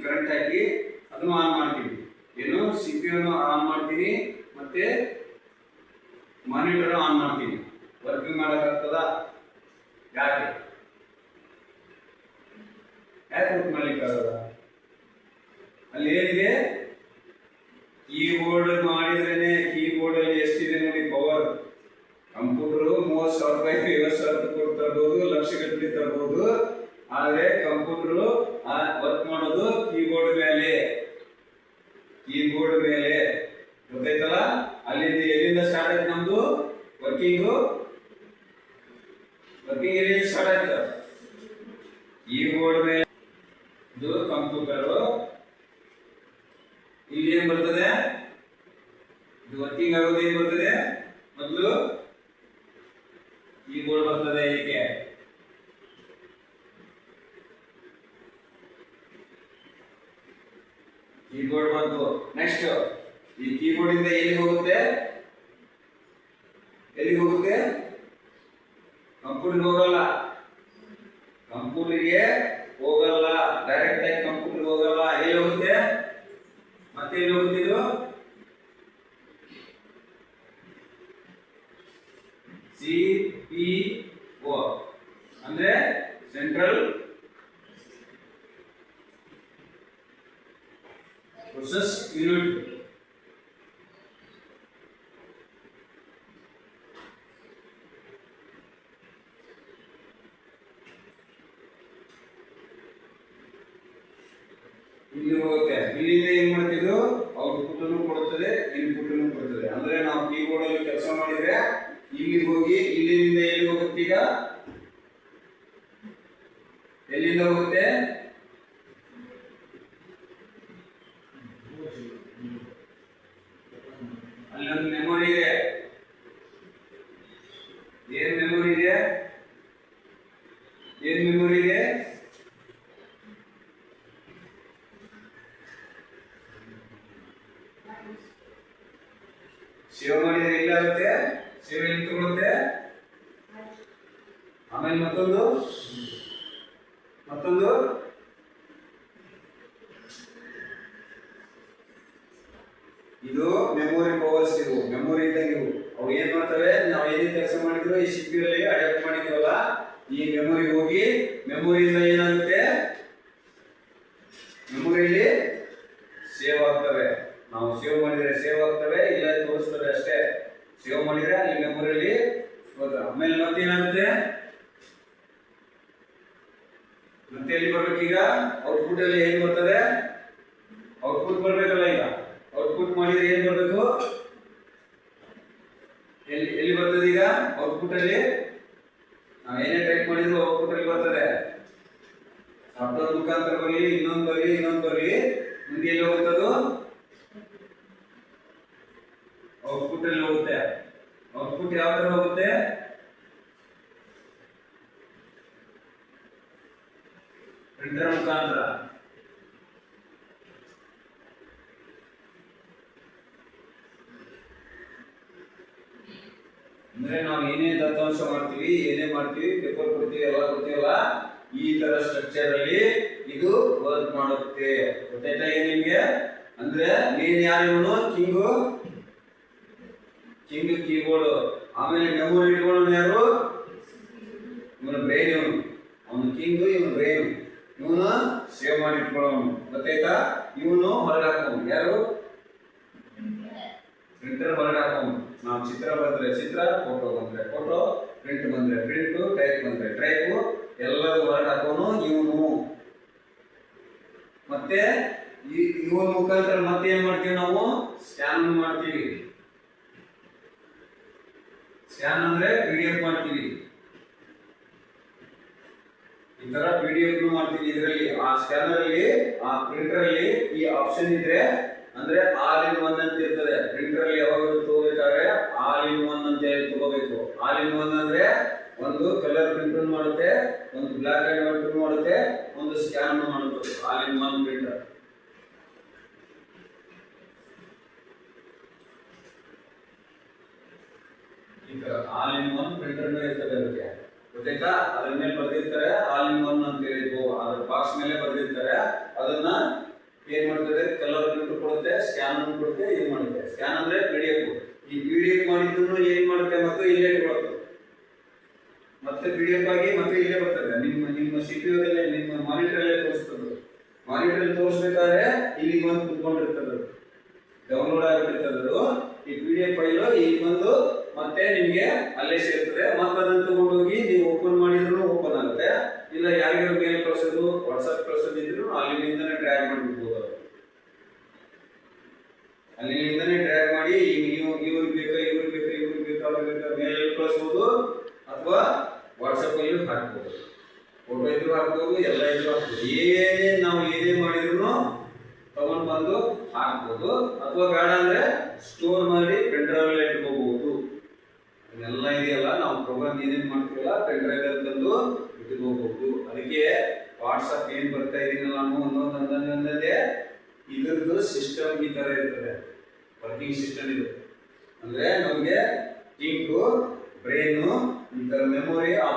Current ಹಾಕಿ ಅದನ್ನು on ಮಾಡ್ತೀವಿ. ಏನು ಸಿಪಿಯು ಆನ್ ಮಾಡ್ತೀನಿ ಮತ್ತೆ ಮಾನಿಟರ್ ಆನ್ ಮಾಡ್ತೀನಿ. ವರ್ಕಿಂಗ್ ಮಾಡೋಕ್ಕಾಗ್ತದ? ಯಾಕೆ ವರ್ಕ್ ಮಾಡ್ಲಿಕ್ಕಾಗಲ್ಲ? ಅಲ್ಲಿ ಏನಿದೆ, ಕೀಬೋರ್ಡ್ ಮಾಡಿದ್ರೇನೆ. ಕೀಬೋರ್ಡ್ ಅಲ್ಲಿ ಎಷ್ಟಿದೆ ನೋಡಿ ಪವರ್. ಕಂಪ್ಯೂಟರ್ 30,000 ರೂಪಾಯಿ 50,000 ರೂಪಾಯಿ ಕೊಟ್ಟು ತರಬಹುದು, ಲಕ್ಷ ಗಟ್ಟಲೆ ತರಬಹುದು. ಆದ್ರೆ ಕಂಪ್ಯೂಟರ್ ವರ್ಕ್ ಮಾಡೋದು ಕೀಬೋರ್ಡ್ ಮೇಲೆ. ಕೀಬೋರ್ಡ್ ಮೇಲೆ ಗೊತ್ತಾಯ್ತಲ್ಲ? ಅಲ್ಲಿಂದ ಎಲ್ಲಿಂದ ಸ್ಟಾರ್ಟ್ ಆಯ್ತು ನಮ್ದು ವರ್ಕಿಂಗ್ ಎಲ್ಲಿಂದ ಸ್ಟಾರ್ಟ್ ಆಯ್ತು? ಕೀಬೋರ್ಡ್ ಮೇಲೆ. ಇದು ಕಂಪ್ಯೂಟರ್. ಇಲ್ಲಿ ಏನ್ ಬರ್ತದೆ? ಇದು ವರ್ಕಿಂಗ್ ಆಗೋದು ಏನ್ ಬರ್ತದೆ? ಮೊದಲು ಕೀಬೋರ್ಡ್ ಬರ್ತದೆ. ಇದಕ್ಕೆ ಕೀಬೋರ್ಡ್ ಬಂತು. ನೆಕ್ಸ್ಟ್ ಈ ಕೀಬೋರ್ಡ್ ಇಂದ ಎಲ್ಲಿಗೆ ಹೋಗುತ್ತೆ? ಕಂಪ್ಯೂಟರ್ ಹೋಗಲ್ಲ. ಕಂಪ್ಯೂಟರ್ಗೆ ಹೋಗಲ್ಲ, ಡೈರೆಕ್ಟ್ ಆಗಿ ಕಂಪ್ಯೂಟರ್ ಹೋಗಲ್ಲ. ಎಲ್ಲಿ ಹೋಗುತ್ತೆ? ಮತ್ತೆ ಎಲ್ಲಿ ಹೋಗುತ್ತೆ? ಇದು ಸಿಪಿಒ ಅಂದ್ರೆ ಸೆಂಟ್ರಲ್ ಪ್ರೊಸೆಸ್ ಯೂನಿಟ್. ಇಲ್ಲಿ ಹೋಗುತ್ತೆ. ಇಲ್ಲಿಂದ ಏನ್ ಮಾಡ್ತಿದ್ದು? ಔಟ್ಪುಟ್ ಅನ್ನು ಕೊಡುತ್ತದೆ, ಇನ್ಪುಟ್ ಅನ್ನು ಕೊಡುತ್ತದೆ. ಅಂದ್ರೆ ನಾವು ಕೀಬೋರ್ಡ್ ಅಲ್ಲಿ ಕೆಲಸ ಮಾಡಿದ್ರೆ ಇಲ್ಲಿಗೆ ಹೋಗಿ ಇಲ್ಲಿಂದ ಎಲ್ಲಿ ಹೋಗುತ್ತೆ? ಈಗ ಎಲ್ಲಿಂದ ಹೋಗುತ್ತೆ? ಅಲ್ಲೊಂದು ಮೆಮೊರಿ ಇದೆ. ಏನ್ ಮೆಮೊರಿ ಇದೆ? ಸೇವ್ ಮಾಡಿದ್ರೆ ಇಲ್ಲಾಗುತ್ತೆ. ಸೇವ್ ಎಲ್ಲಿ ತಗೊಳುತ್ತೆ? ಆಮೇಲೆ ಮತ್ತೊಂದು ಇದು ಮೆಮೊರಿ ಪವರ್ಸ್. ಇವು ಮೆಮೊರಿ ಇದ್ದಂಗೆ. ಇವು ಅವು ಏನ್ ಮಾಡ್ತವೆ? ನಾವು ಏನೇನು ಕೆಲಸ ಮಾಡಿದ್ರು ಈ ಸಿಪಿಯು ಅಲ್ಲಿ ಅಡಾಪ್ಟ್ ಮಾಡಿದ್ವಲ್ಲ, ಈ ಮೆಮೊರಿ ಹೋಗಿ ಮೆಮೊರಿಯಿಂದ ಏನಾಗುತ್ತೆ? ಮೆಮೊರಿಯಲ್ಲಿ ಸೇವ್ ಆಗ್ತವೆ. ನಾವು ಸೇವ್ ಮಾಡಿದ್ರೆ ಸೇವ್ ಆಗ್ತವೆ, ಇಲ್ಲ ತೋರಿಸ್ತವೆ ಅಷ್ಟೇ. ಸೇವ್ ಮಾಡಿದ್ರೆ ಅಲ್ಲಿ ಮೆಮೊರಿಯಲ್ಲಿ ಆಮೇಲೆ ಮತ್ತೆ ಏನಾಗುತ್ತೆ? ಮತ್ತೆ ಎಲ್ಲಿ ಬರ್ಬೇಕು? ಈಗ ಔಟ್ಪುಟ್ ಅಲ್ಲಿ ಏನ್ ಬರ್ತದೆ? ಔಟ್ಪುಟ್ ಬರ್ಬೇಕಲ್ಲ. ಈಗ ಔಟ್ಪುಟ್ ಮಾಡಿದ್ರೆ ಏನ್ ಬರ್ಬೇಕು? ಎಲ್ಲಿ ಬರ್ತದೆ? ಈಗ ಔಟ್ಪುಟ್ ಅಲ್ಲಿ ನಾವು ಏನೇ ಟೈಪ್ ಮಾಡಿದ್ರು ಔಟ್ಪುಟ್ ಅಲ್ಲಿ ಬರ್ತದೆ. ಸಾಫ್ಟ್ವೇರ್ ಮುಖಾಂತರ ಬರಲಿ, ಇನ್ನೊಂದು ಬರಲಿ, ಮುಂದೆ ಎಲ್ಲಿ ಹೋಗುತ್ತದು? ಔಟ್ಪುಟ್ ಅಲ್ಲಿ ಹೋಗುತ್ತೆ. ಔಟ್ಪುಟ್ ಯಾವ ತರ ಹೋಗುತ್ತೆ? ಪ್ರಿಂಟರ್ ಮುಖಾಂತರ. ಅಂದ್ರೆ ನಾವು ಏನೇ ದತ್ತಾಂಶ ಮಾಡ್ತೀವಿ, ಪೇಪರ್ ಕೊಡ್ತೀವಿ, ಎಲ್ಲ ಕೊಡ್ತೀವಲ್ಲ, ಈ ತರ ಸ್ಟ್ರಕ್ಚರ್ ಅಲ್ಲಿ ಇದು ವರ್ಕ್ ಮಾಡುತ್ತೆ. ಗೊತ್ತಾಯ್ತಾ ನಿಮ್ಗೆ? ಅಂದ್ರೆ ಮೇನ್ ಯಾರು? ಇವನು ಕಿಂಗ್ ಕೀಬೋರ್ಡ್. ಆಮೇಲೆ ಮೆಮೊರಿ ಇಟ್ಕೊಳ್ಳೋನು ಯಾರು? ಇವನ ಬ್ರೈನ್. ಅವನು ಕಿಂಗ್, ಇವನು ಬ್ರೈನ್. ಇವನು ಸೇವ್ ಮಾಡಿ ಇಟ್ಕೊಳ್ಳೋನು. ಗೊತ್ತಾಯ್ತಾ? ಇವನು ಹೊರಗೆ ಹಾಕೋನು. ಯಾರು? ಪ್ರಿಂಟರ್ ಹೊರಗೆ ಹಾಕೋನು. ನಾವು ಚಿತ್ರ ಬಂದ್ರೆ ಚಿತ್ರ, ಫೋಟೋ ಬಂದ್ರೆ ಫೋಟೋ, ಪ್ರಿಂಟ್ ಬಂದ್ರೆ ಪ್ರಿಂಟ್, ಟೈಪ್ ಬಂದ್ರೆ ಟೈಪ್, ಎಲ್ಲರೂ ಹೊರಗೆ ಹಾಕೋನು ಇವನು. ಮತ್ತೆ ಇವನ ಮುಖಾಂತರ ಮತ್ತೆ ಏನ್ ಮಾಡ್ತೀವಿ? ನಾವು ಸ್ಕ್ಯಾನ್ ಮಾಡ್ತೀವಿ. ಸ್ಕ್ಯಾನ್ ಅಂದ್ರೆ PDF ಮಾಡ್ತೀವಿ. ಈ ತರ PDF ಮಾಡ್ತೀವಿ. ಇದರಲ್ಲಿ ಆ ಸ್ಕ್ಯಾನರ್ ಅಲ್ಲಿ, ಆ ಪ್ರಿಂಟರ್ ಅಲ್ಲಿ ಈ ಆಪ್ಷನ್ ಇದ್ರೆ ಅಂದ್ರೆ ಆಲ್ ಇನ್ ಒನ್ ಅಂತ ಇರ್ತದೆ. ಪ್ರಿಂಟರ್ ಅಲ್ಲಿ ಯಾವಾಗ ತಗೋಬೇಕಾದ್ರೆ ಆಲ್ ಇನ್ ಒನ್ ಅಂತ ಹೇಳಿ ತಗೋಬೇಕು. ಆಲ್ ಇನ್ ಒನ್ ಅಂದ್ರೆ ಒಂದು ಕಲರ್ ಪ್ರಿಂಟ್ ಮಾಡುತ್ತೆ, ಒಂದು ಬ್ಲಾಕ್ ಅಂಡ್ ವೈಟ್ ಪ್ರಿಂಟ್ ಮಾಡುತ್ತೆ, ಒಂದು ಸ್ಕ್ಯಾನ್ ಮಾಡುತ್ತೆ. All in one printer. ಈಗ ಆಲ್ ಇನ್ ಒನ್ ಪ್ರಿಂಟರ್ ಇರ್ತದೆ. ಅದಕ್ಕೆ ಗೊತ್ತಾಯ್ತಾ? ಅದ್ರ ಮೇಲೆ ಬರ್ದಿರ್ತಾರೆ ಆಲ್ ಇನ್ ಒನ್ ಅಂತ ಹೇಳಿ. ಅದ್ರ ಬಾಕ್ಸ್ ಮೇಲೆ ಬರ್ದಿರ್ತಾರೆ. ಅದನ್ನ ಏನ್ ಮಾಡ್ತದೆ, ಕಲರ್ ಪ್ರಿಂಟ್ ಕೊಡುತ್ತೆ, ಸ್ಕ್ಯಾನ್ ಕೊಡುತ್ತೆ, ಇದು ಮಾಡುತ್ತೆ. ಸ್ಕ್ಯಾನ್ ಅಂದ್ರೆ PDF. ಈ PDF ಮಾಡಿದ್ದನ್ನು ಏನ್ ಮಾಡುತ್ತೆ, ಮತ್ತೆ ಇಲ್ಲೇ ಕೊಡುತ್ತೆ, ಮತ್ತೆ PDF ಆಗಿ ಮತ್ತೆ ಇಲ್ಲೇ ಬರ್ತದೆ. ನಿಮ್ಮ CPU ದಲ್ಲಿ, ನಿಮ್ಮ ಮಾನಿಟರ್ ಅಲ್ಲಿ ತೋರಿಸ್ತದೆ. ಮಾನಿಟರ್ ತೋರಿಸ್ಬೇಕಾದ್ರೆ ಇಲ್ಲಿ ಬಂದು ಕುತ್ಕೊಂಡಿರ್ತದೆ, ಡೌನ್ಲೋಡ್ ಆಗಿರ್ತದೆ. ಅದು ಈ PDF ಫೈಲ್ ಇಲ್ಲಿ ಬಂದು ಮತ್ತೆ ನಿಮಗೆ ಅಲ್ಲೇ ಸೇರ್ತದೆ. ಮತ್ತೆ ಅದನ್ನು ತಗೊಂಡೋಗಿ ನೀವು ಓಪನ್ ಮಾಡಿದ್ರು ಓಪನ್ ಆಗುತ್ತೆ. ಇಲ್ಲ ಯಾರಿಗಾರು ಮೇಲ್ ಕಳಿಸೋದು, ವಾಟ್ಸ್ಆಪ್ ಕಳಿಸೋದಿದ್ರು ಅಲ್ಲಿಂದನೇ ಡ್ರ್ಯಾಗ್ ಮಾಡಿಬಿಡ್ಬೋದು. ಅಲ್ಲಿಂದನೇ ಡ್ರ್ಯಾಗ್ ಮಾಡಿ ಇವ್ರಿಗೆ ಬೇಕಾ, ಇವ್ರಿಗೆ ಬೇಕಾ ಮೇಲ್ ಕಳಿಸ್ಬೋದು, ಅಥವಾ ವಾಟ್ಸಪ್ ಅಲ್ಲಿ ಹಾಕ್ಬೋದು. ಫೋಟೋ ಇದ್ರು ಹಾಕ್ಬೋದು, ಎಲ್ಲ ಇದ್ರು ಹಾಕ್ಬೋದು. ನಾವು ಏನೇ ಮಾಡಿದ್ರು ತಗೊಂಡು ಬಂದು ಹಾಕ್ಬೋದು. ಅಥವಾ ಬೇಡ ಅಂದ್ರೆ ಸ್ಟೋರ್ ಮಾಡಿ ಪೆನ್ ಡ್ರೈವ್ ಅಲ್ಲಿ ಇಟ್ಕೋಬಹುದು. ಇದೆಲ್ಲ ಇದೆಯಲ್ಲ, ನಾವು ಪ್ರೋಗ್ರಾಮ್ ಏನೇನು ಮಾಡ್ತೀವಲ್ಲ ಪೆನ್ ಡ್ರೈವ್ ಅಲ್ಲಿ ತಂದು ಇಟ್ಕೋಬಹುದು. ಅದಕ್ಕೆ ವಾಟ್ಸಪ್ ಏನ್ ಬರ್ತಾ ಇದೀನಲ್ಲ ನಾನು ಒಂದೊಂದೇ ಇದ್ರದ್ದು ಸಿಸ್ಟಮ್ ಈ ತರ ಇರ್ತದೆ, ವರ್ಕಿಂಗ್ ಸಿಸ್ಟಮ್ ಇದು. ಅಂದ್ರೆ ನಮಗೆ ಥಿಂಕ್, ಬ್ರೈನ್, ಈ ತರ ಮೆಮೊರಿ, ಆ